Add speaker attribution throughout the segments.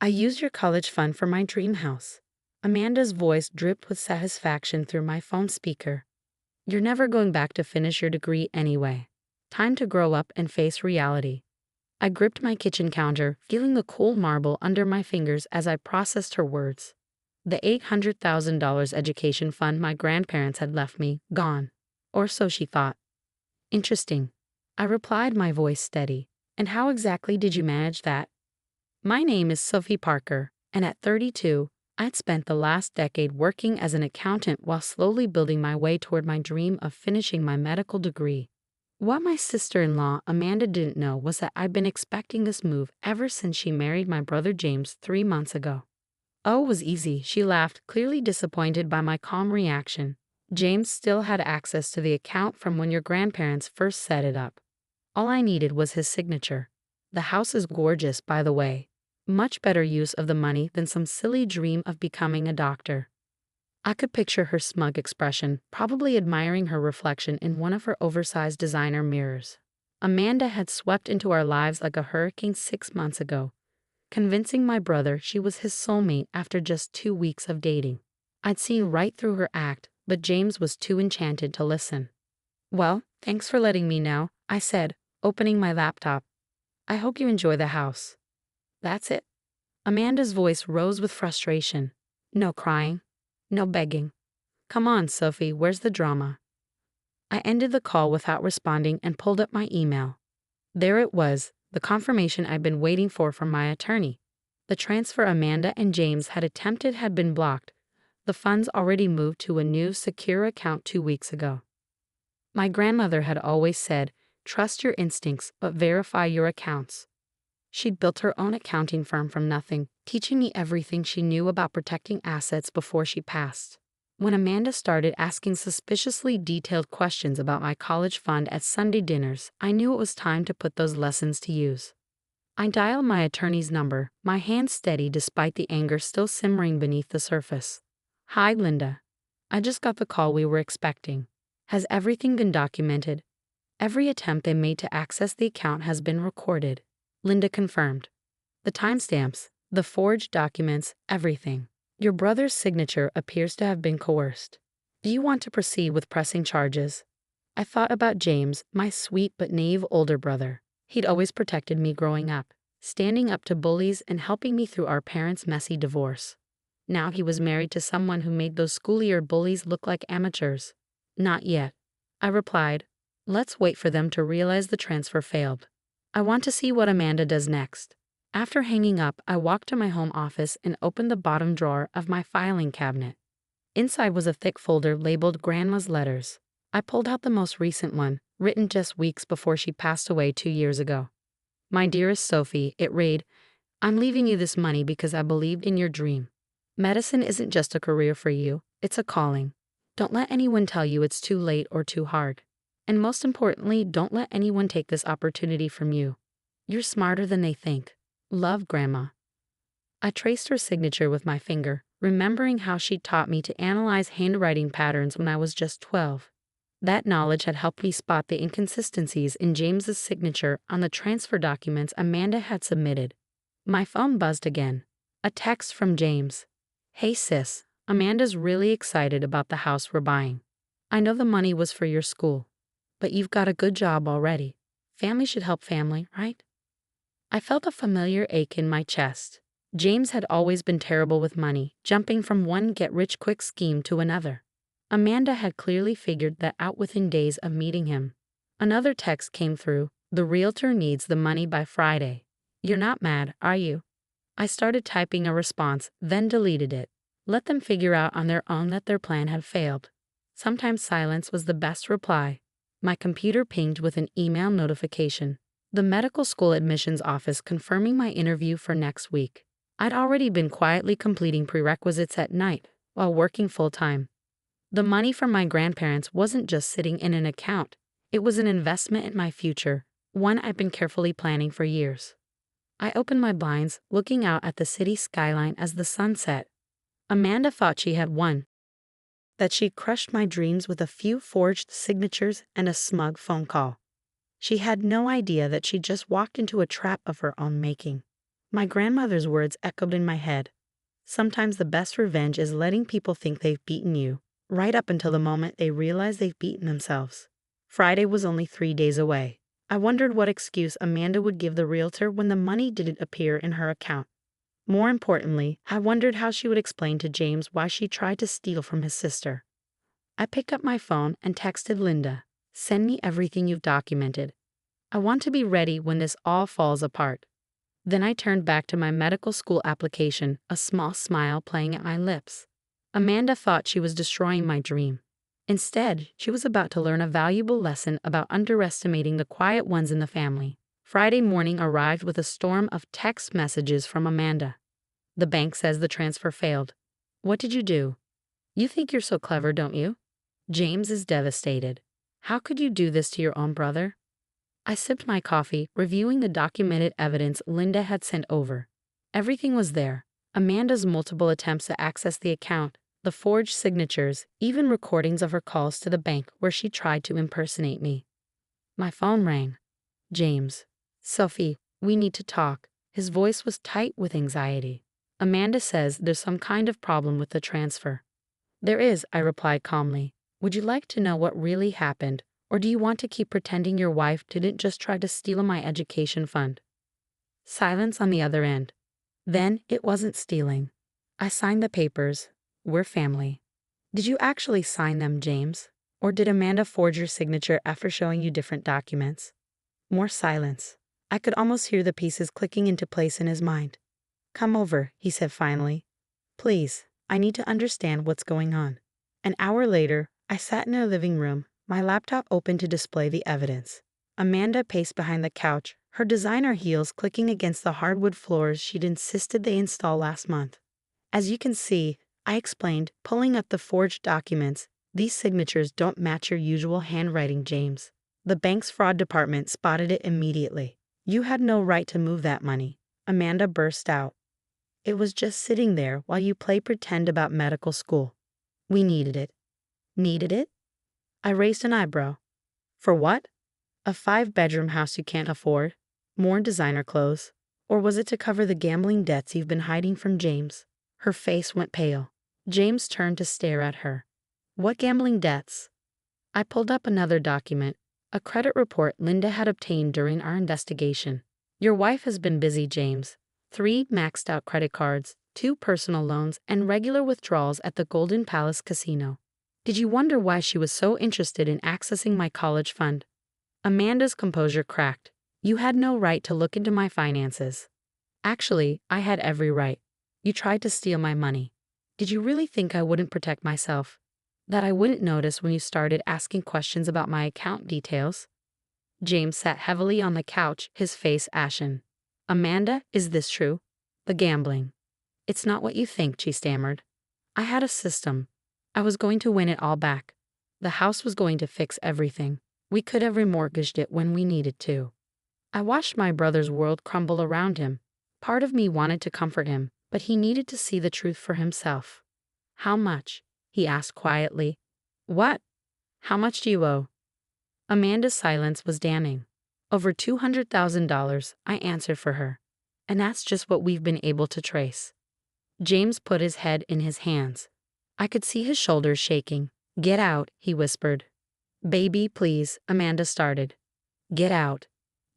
Speaker 1: I used your college fund for my dream house. Amanda's voice dripped with satisfaction through my phone speaker. You're never going back to finish your degree anyway. Time to grow up and face reality. I gripped my kitchen counter, feeling the cool marble under my fingers as I processed her words. The $800,000 education fund my grandparents had left me, gone. Or so she thought. Interesting. I replied, my voice steady. And how exactly did you manage that? My name is Sophie Parker, and at 32, I'd spent the last decade working as an accountant while slowly building my way toward my dream of finishing my medical degree. What my sister-in-law Amanda didn't know was that I'd been expecting this move ever since she married my brother James 3 months ago. Oh, it was easy, she laughed, clearly disappointed by my calm reaction. James still had access to the account from when your grandparents first set it up. All I needed was his signature. The house is gorgeous, by the way. Much better use of the money than some silly dream of becoming a doctor. I could picture her smug expression, probably admiring her reflection in one of her oversized designer mirrors. Amanda had swept into our lives like a hurricane 6 months ago, convincing my brother she was his soulmate after just 2 weeks of dating. I'd seen right through her act, but James was too enchanted to listen. Well, thanks for letting me know, I said, opening my laptop. I hope you enjoy the house. That's it? Amanda's voice rose with frustration. No crying. No begging. Come on, Sophie, where's the drama? I ended the call without responding and pulled up my email. There it was, the confirmation I'd been waiting for from my attorney. The transfer Amanda and James had attempted had been blocked. The funds already moved to a new, secure account 2 weeks ago. My grandmother had always said, trust your instincts, but verify your accounts. She'd built her own accounting firm from nothing, teaching me everything she knew about protecting assets before she passed. When Amanda started asking suspiciously detailed questions about my college fund at Sunday dinners, I knew it was time to put those lessons to use. I dialed my attorney's number, my hand steady despite the anger still simmering beneath the surface. Hi, Linda. I just got the call we were expecting. Has everything been documented? Every attempt they made to access the account has been recorded. Linda confirmed. The timestamps, the forged documents, everything. Your brother's signature appears to have been coerced. Do you want to proceed with pressing charges? I thought about James, my sweet but naive older brother. He'd always protected me growing up, standing up to bullies and helping me through our parents' messy divorce. Now he was married to someone who made those school-year bullies look like amateurs. Not yet. I replied, let's wait for them to realize the transfer failed. I want to see what Amanda does next. After hanging up, I walked to my home office and opened the bottom drawer of my filing cabinet. Inside was a thick folder labeled Grandma's Letters. I pulled out the most recent one, written just weeks before she passed away 2 years ago. My dearest Sophie, it read, I'm leaving you this money because I believed in your dream. Medicine isn't just a career for you, it's a calling. Don't let anyone tell you it's too late or too hard. And most importantly, don't let anyone take this opportunity from you. You're smarter than they think. Love, Grandma. I traced her signature with my finger, remembering how she'd taught me to analyze handwriting patterns when I was just 12. That knowledge had helped me spot the inconsistencies in James's signature on the transfer documents Amanda had submitted. My phone buzzed again. A text from James. Hey sis, Amanda's really excited about the house we're buying. I know the money was for your school, but you've got a good job already. Family should help family, right? I felt a familiar ache in my chest. James had always been terrible with money, jumping from one get-rich-quick scheme to another. Amanda had clearly figured that out within days of meeting him. Another text came through. The realtor needs the money by Friday. You're not mad, are you? I started typing a response, then deleted it. Let them figure out on their own that their plan had failed. Sometimes silence was the best reply. My computer pinged with an email notification. The medical school admissions office confirming my interview for next week. I'd already been quietly completing prerequisites at night while working full-time. The money from my grandparents wasn't just sitting in an account. It was an investment in my future, one I'd been carefully planning for years. I opened my blinds, looking out at the city skyline as the sun set. Amanda thought she had won. That she'd crushed my dreams with a few forged signatures and a smug phone call. She had no idea that she'd just walked into a trap of her own making. My grandmother's words echoed in my head. Sometimes the best revenge is letting people think they've beaten you, right up until the moment they realize they've beaten themselves. Friday was only 3 days away. I wondered what excuse Amanda would give the realtor when the money didn't appear in her account. More importantly, I wondered how she would explain to James why she tried to steal from his sister. I picked up my phone and texted Linda, "Send me everything you've documented. I want to be ready when this all falls apart." Then I turned back to my medical school application, a small smile playing at my lips. Amanda thought she was destroying my dream. Instead, she was about to learn a valuable lesson about underestimating the quiet ones in the family. Friday morning arrived with a storm of text messages from Amanda. "The bank says the transfer failed. What did you do? You think you're so clever, don't you? James is devastated. How could you do this to your own brother?" I sipped my coffee, reviewing the documented evidence Linda had sent over. Everything was there. Amanda's multiple attempts to access the account, the forged signatures, even recordings of her calls to the bank where she tried to impersonate me. My phone rang. "James. Sophie, we need to talk." His voice was tight with anxiety. "Amanda says there's some kind of problem with the transfer." "There is," I replied calmly. "Would you like to know what really happened? Or do you want to keep pretending your wife didn't just try to steal my education fund?" Silence on the other end. "Then it wasn't stealing. I signed the papers. We're family." "Did you actually sign them, James? Or did Amanda forge your signature after showing you different documents?" More silence. I could almost hear the pieces clicking into place in his mind. "Come over," he said finally. "Please, I need to understand what's going on." An hour later, I sat in her living room, my laptop open to display the evidence. Amanda paced behind the couch, her designer heels clicking against the hardwood floors she'd insisted they install last month. "As you can see," I explained, pulling up the forged documents, "these signatures don't match your usual handwriting, James. The bank's fraud department spotted it immediately. You had no right to move that money." Amanda burst out. "It was just sitting there while you play pretend about medical school. We needed it." "Needed it?" I raised an eyebrow. "For what? A 5-bedroom house you can't afford? More designer clothes? Or was it to cover the gambling debts you've been hiding from James?" Her face went pale. James turned to stare at her. "What gambling debts?" I pulled up another document, a credit report Linda had obtained during our investigation. "Your wife has been busy, James. 3 maxed out credit cards, 2 personal loans, and regular withdrawals at the Golden Palace Casino. Did you wonder why she was so interested in accessing my college fund?" Amanda's composure cracked. "You had no right to look into my finances." "Actually, I had every right. You tried to steal my money. Did you really think I wouldn't protect myself? That I wouldn't notice when you started asking questions about my account details?" James sat heavily on the couch, his face ashen. "Amanda, is this true? The gambling." "It's not what you think," she stammered. "I had a system. I was going to win it all back. The house was going to fix everything. We could have remortgaged it when we needed to." I watched my brother's world crumble around him. Part of me wanted to comfort him, but he needed to see the truth for himself. "How much?" he asked quietly. "What? How much do you owe?" Amanda's silence was damning. "Over $200,000, I answered for her. And that's just what we've been able to trace." James put his head in his hands. I could see his shoulders shaking. "Get out," he whispered. "Baby, please," Amanda started. "Get out,"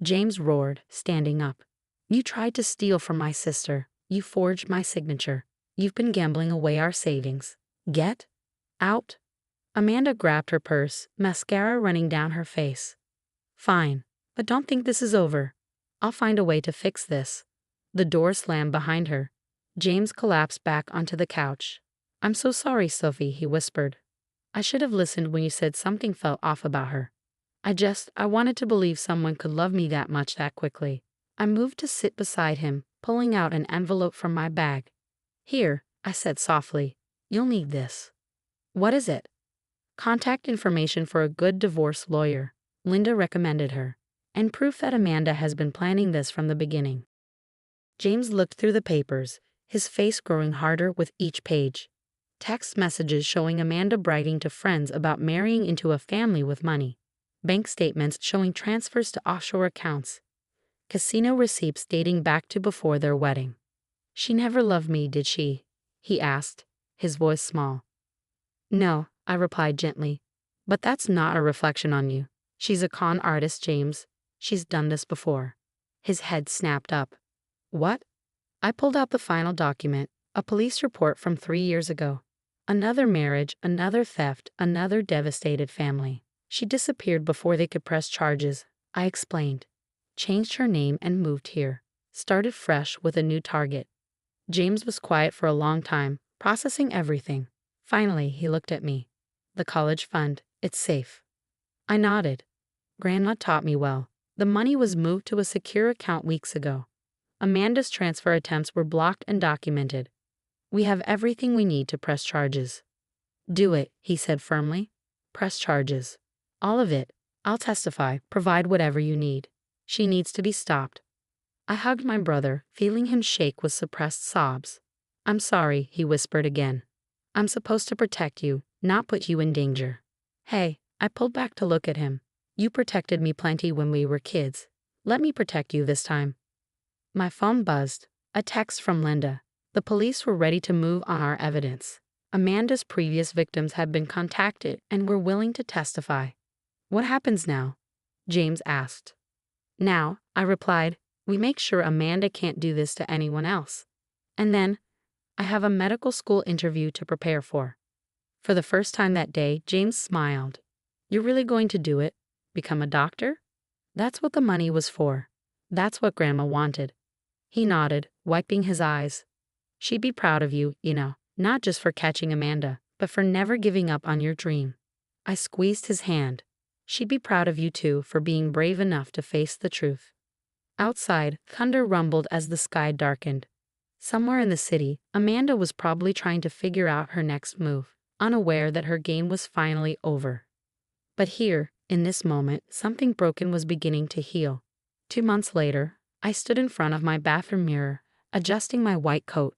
Speaker 1: James roared, standing up. "You tried to steal from my sister. You forged my signature. You've been gambling away our savings. Get out." Amanda grabbed her purse, mascara running down her face. "Fine, but don't think this is over. I'll find a way to fix this." The door slammed behind her. James collapsed back onto the couch. "I'm so sorry, Sophie," he whispered. "I should have listened when you said something felt off about her. I wanted to believe someone could love me that much that quickly." I moved to sit beside him, pulling out an envelope from my bag. "Here," I said softly. "You'll need this." "What is it?" "Contact information for a good divorce lawyer. Linda recommended her. And proof that Amanda has been planning this from the beginning." James looked through the papers, his face growing harder with each page. Text messages showing Amanda bragging to friends about marrying into a family with money. Bank statements showing transfers to offshore accounts. casino receipts dating back to before their wedding. She never loved me, did she? He asked, his voice small. No, I replied gently. But that's not a reflection on you. She's a con artist, James. She's done this before. His head snapped up. What? I pulled out the final document, a police report from 3 years ago. Another marriage, another theft, another devastated family. She disappeared before they could press charges, I explained. Changed her name and moved here. Started fresh with a new target. James was quiet for a long time, processing everything. Finally, he looked at me. The college fund, it's safe. I nodded. Grandma taught me well. The money was moved to a secure account weeks ago. Amanda's transfer attempts were blocked and documented. We have everything we need to press charges. Do it, he said firmly. Press charges. All of it. I'll testify, provide whatever you need. She needs to be stopped. I hugged my brother, feeling him shake with suppressed sobs. I'm sorry, he whispered again. I'm supposed to protect you, not put you in danger. Hey, I pulled back to look at him. You protected me plenty when we were kids. Let me protect you this time. My phone buzzed. A text from Linda. The police were ready to move on our evidence. Amanda's previous victims had been contacted and were willing to testify. What happens now? James asked. Now, I replied, we make sure Amanda can't do this to anyone else. And then, I have a medical school interview to prepare for. For the first time that day, James smiled. You're really going to do it? Become a doctor? That's what the money was for. That's what Grandma wanted. He nodded, wiping his eyes. She'd be proud of you, not just for catching Amanda, but for never giving up on your dream. I squeezed his hand. She'd be proud of you too for being brave enough to face the truth. Outside, thunder rumbled as the sky darkened. Somewhere in the city, Amanda was probably trying to figure out her next move, unaware that her game was finally over. But here, in this moment, something broken was beginning to heal. 2 months later, I stood in front of my bathroom mirror, adjusting my white coat.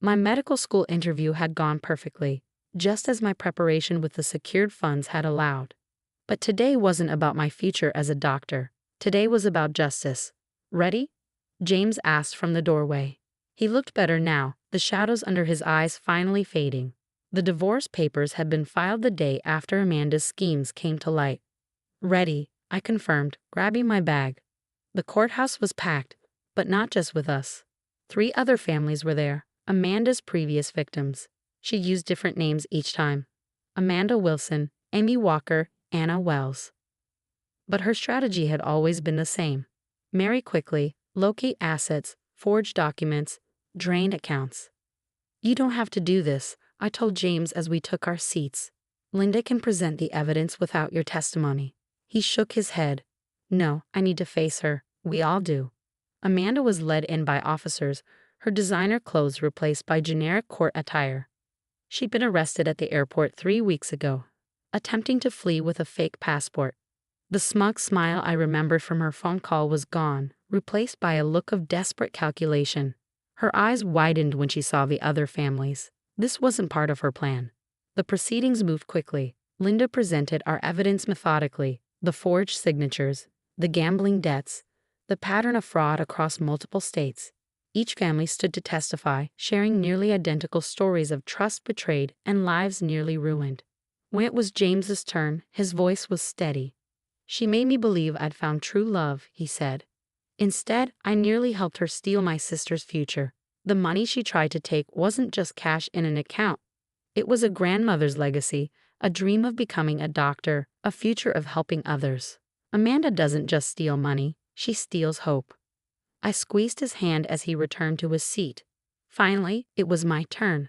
Speaker 1: My medical school interview had gone perfectly, just as my preparation with the secured funds had allowed. But today wasn't about my future as a doctor. Today was about justice. Ready? James asked from the doorway. He looked better now, the shadows under his eyes finally fading. The divorce papers had been filed the day after Amanda's schemes came to light. Ready, I confirmed, grabbing my bag. The courthouse was packed, but not just with us. 3 other families were there, Amanda's previous victims. She used different names each time. Amanda Wilson, Amy Walker, Anna Wells. But her strategy had always been the same. Marry quickly, locate assets, forge documents, drain accounts. You don't have to do this, I told James as we took our seats. Linda can present the evidence without your testimony. He shook his head. No, I need to face her. We all do. Amanda was led in by officers, her designer clothes replaced by generic court attire. She'd been arrested at the airport 3 weeks ago, attempting to flee with a fake passport. The smug smile I remembered from her phone call was gone, replaced by a look of desperate calculation. Her eyes widened when she saw the other families. This wasn't part of her plan. The proceedings moved quickly. Linda presented our evidence methodically, the forged signatures, the gambling debts, the pattern of fraud across multiple states. Each family stood to testify, sharing nearly identical stories of trust betrayed and lives nearly ruined. When it was James's turn, his voice was steady. She made me believe I'd found true love, he said. Instead, I nearly helped her steal my sister's future. The money she tried to take wasn't just cash in an account. It was a grandmother's legacy, a dream of becoming a doctor, a future of helping others. Amanda doesn't just steal money, she steals hope. I squeezed his hand as he returned to his seat. Finally, it was my turn.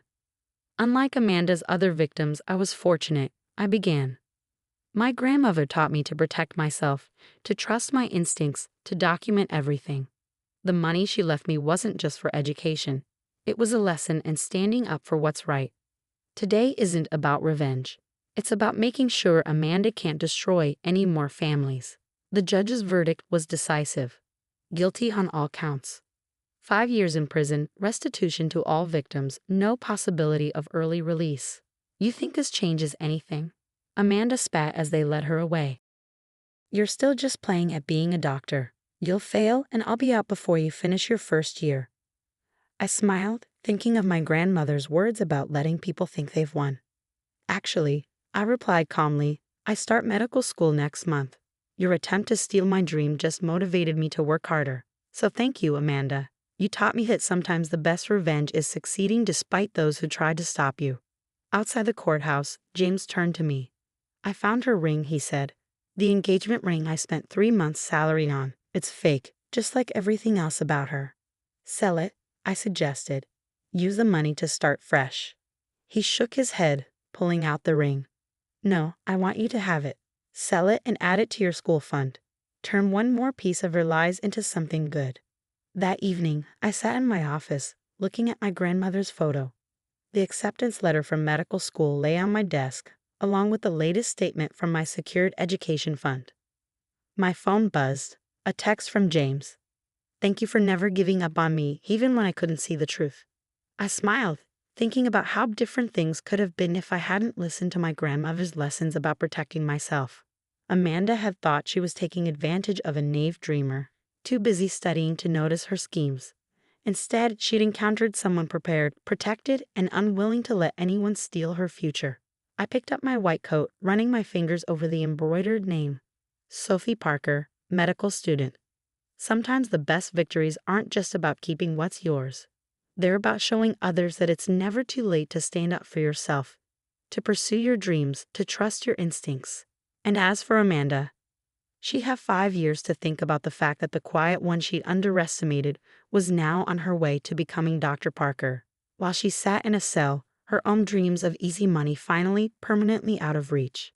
Speaker 1: Unlike Amanda's other victims, I was fortunate. I began. My grandmother taught me to protect myself, to trust my instincts, to document everything. The money she left me wasn't just for education. It was a lesson in standing up for what's right. Today isn't about revenge. It's about making sure Amanda can't destroy any more families. The judge's verdict was decisive. Guilty on all counts. 5 years in prison, restitution to all victims, no possibility of early release. You think this changes anything? Amanda spat as they led her away. You're still just playing at being a doctor. You'll fail and I'll be out before you finish your first year. I smiled, thinking of my grandmother's words about letting people think they've won. Actually, I replied calmly, I start medical school next month. Your attempt to steal my dream just motivated me to work harder. So thank you, Amanda. You taught me that sometimes the best revenge is succeeding despite those who tried to stop you. Outside the courthouse, James turned to me. I found her ring, he said. The engagement ring I spent 3 months' salary on. It's fake, just like everything else about her. Sell it, I suggested. Use the money to start fresh. He shook his head, pulling out the ring. No, I want you to have it. Sell it and add it to your school fund. Turn one more piece of her lies into something good. That evening, I sat in my office, looking at my grandmother's photo. The acceptance letter from medical school lay on my desk, along with the latest statement from my secured education fund. My phone buzzed, a text from James. Thank you for never giving up on me, even when I couldn't see the truth. I smiled, thinking about how different things could have been if I hadn't listened to my grandmother's lessons about protecting myself. Amanda had thought she was taking advantage of a naive dreamer, too busy studying to notice her schemes. Instead, she'd encountered someone prepared, protected, and unwilling to let anyone steal her future. I picked up my white coat, running my fingers over the embroidered name. Sophie Parker, medical student. Sometimes the best victories aren't just about keeping what's yours. They're about showing others that it's never too late to stand up for yourself, to pursue your dreams, to trust your instincts. And as for Amanda, she'd have 5 years to think about the fact that the quiet one she'd underestimated was now on her way to becoming Dr. Parker, while she sat in a cell, her own dreams of easy money finally permanently out of reach.